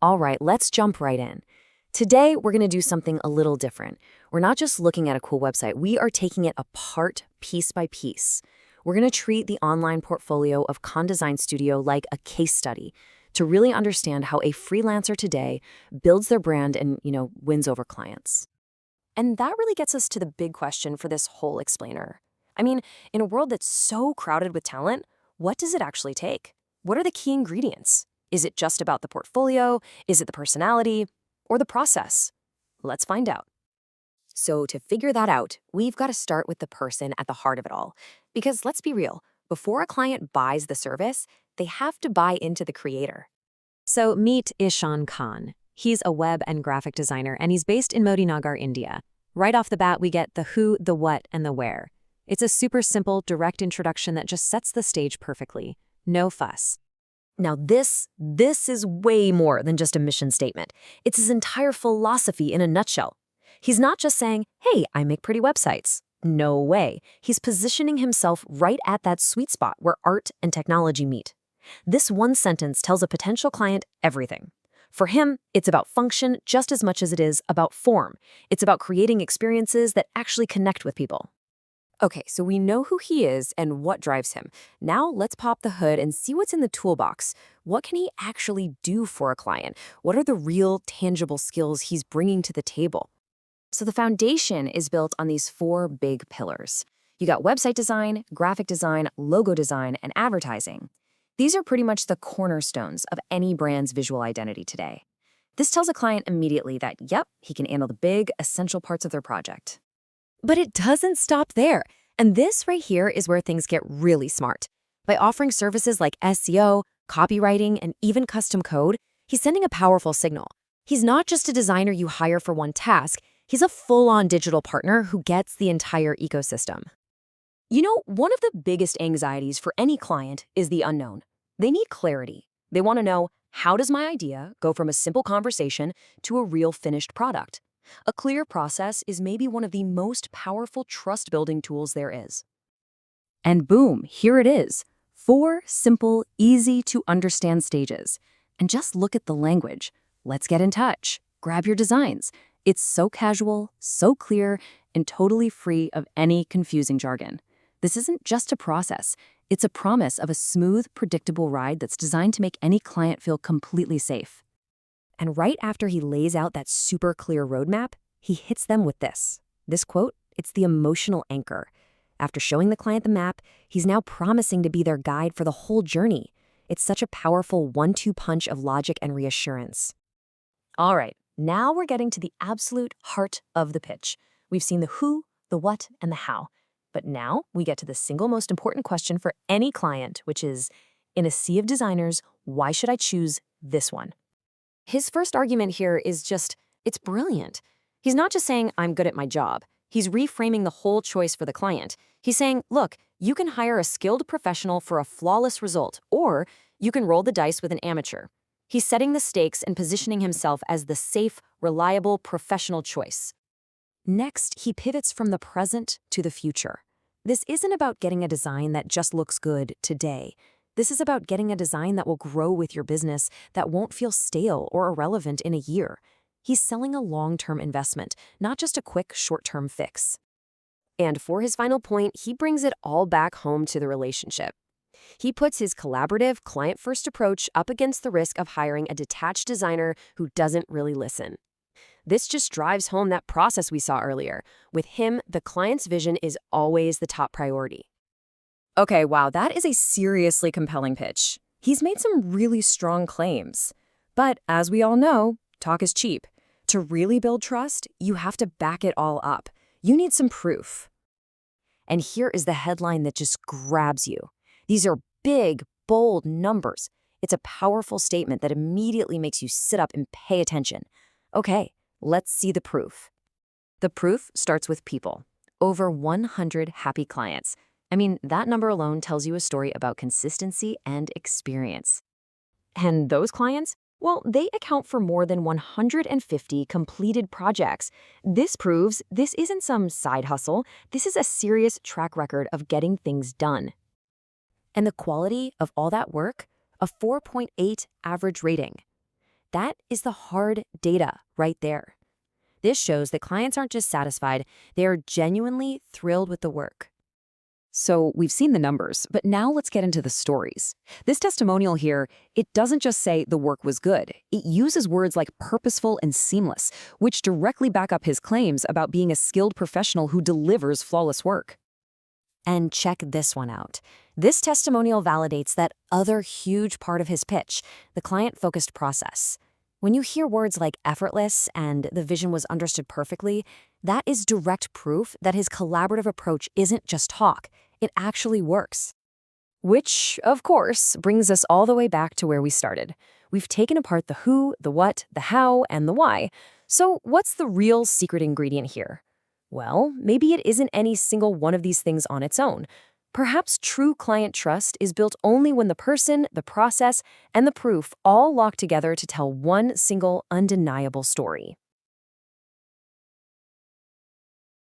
All right, let's jump right in. Today, we're going to do something a little different. We're not just looking at a cool website, we are taking it apart piece by piece. We're going to treat the online portfolio of Condesign Studio like a case study to really understand how a freelancer today builds their brand and, wins over clients. And that really gets us to the big question for this whole explainer. I mean, in a world that's so crowded with talent, what does it actually take? What are the key ingredients? Is it just about the portfolio? Is it the personality? Or the process? Let's find out. So to figure that out, we've got to start with the person at the heart of it all. Because let's be real, before a client buys the service, they have to buy into the creator. So meet Ishan Khan. He's a web and graphic designer, and he's based in Modinagar, India. Right off the bat, we get the who, the what, and the where. It's a super simple, direct introduction that just sets the stage perfectly. No fuss. Now this is way more than just a mission statement. It's his entire philosophy in a nutshell. He's not just saying, hey, I make pretty websites. No way. He's positioning himself right at that sweet spot where art and technology meet. This one sentence tells a potential client everything. For him, it's about function just as much as it is about form. It's about creating experiences that actually connect with people. Okay, so we know who he is and what drives him. Now let's pop the hood and see what's in the toolbox. What can he actually do for a client? What are the real, tangible skills he's bringing to the table? So the foundation is built on these four big pillars. You got website design, graphic design, logo design, and advertising. These are pretty much the cornerstones of any brand's visual identity today. This tells a client immediately that, yep, he can handle the big, essential parts of their project. But it doesn't stop there. And this right here is where things get really smart. By offering services like SEO, copywriting, and even custom code, he's sending a powerful signal. He's not just a designer you hire for one task, he's a full-on digital partner who gets the entire ecosystem. You know, one of the biggest anxieties for any client is the unknown. They need clarity. They want to know, how does my idea go from a simple conversation to a real finished product? A clear process is maybe one of the most powerful trust-building tools there is. And boom, here it is. 4 simple, easy-to-understand stages. And just look at the language. Let's get in touch. Grab your designs. It's so casual, so clear, and totally free of any confusing jargon. This isn't just a process. It's a promise of a smooth, predictable ride that's designed to make any client feel completely safe. And right after he lays out that super clear roadmap, he hits them with this. This quote, it's the emotional anchor. After showing the client the map, he's now promising to be their guide for the whole journey. It's such a powerful 1-2 punch of logic and reassurance. All right, now we're getting to the absolute heart of the pitch. We've seen the who, the what, and the how. But now we get to the single most important question for any client, which is, in a sea of designers, why should I choose this one? His first argument here is just, it's brilliant. He's not just saying, I'm good at my job. He's reframing the whole choice for the client. He's saying, look, you can hire a skilled professional for a flawless result, or you can roll the dice with an amateur. He's setting the stakes and positioning himself as the safe, reliable, professional choice. Next, he pivots from the present to the future. This isn't about getting a design that just looks good today. This is about getting a design that will grow with your business, that won't feel stale or irrelevant in a year. He's selling a long-term investment, not just a quick, short-term fix. And for his final point, he brings it all back home to the relationship. He puts his collaborative, client-first approach up against the risk of hiring a detached designer who doesn't really listen. This just drives home that process we saw earlier. With him, the client's vision is always the top priority. Okay, wow, that is a seriously compelling pitch. He's made some really strong claims. But as we all know, talk is cheap. To really build trust, you have to back it all up. You need some proof. And here is the headline that just grabs you. These are big, bold numbers. It's a powerful statement that immediately makes you sit up and pay attention. Okay, let's see the proof. The proof starts with people. Over 100 happy clients. I mean, that number alone tells you a story about consistency and experience. And those clients? Well, they account for more than 150 completed projects. This proves this isn't some side hustle. This is a serious track record of getting things done. And the quality of all that work? A 4.8 average rating. That is the hard data right there. This shows that clients aren't just satisfied, they are genuinely thrilled with the work. So we've seen the numbers, but now let's get into the stories. This testimonial here, it doesn't just say the work was good. It uses words like purposeful and seamless, which directly back up his claims about being a skilled professional who delivers flawless work. And check this one out. This testimonial validates that other huge part of his pitch, the client-focused process. When you hear words like effortless and the vision was understood perfectly, that is direct proof that his collaborative approach isn't just talk. It actually works. Which, of course, brings us all the way back to where we started. We've taken apart the who, the what, the how, and the why. So what's the real secret ingredient here? Well, maybe it isn't any single one of these things on its own. Perhaps true client trust is built only when the person, the process, and the proof all lock together to tell one single undeniable story.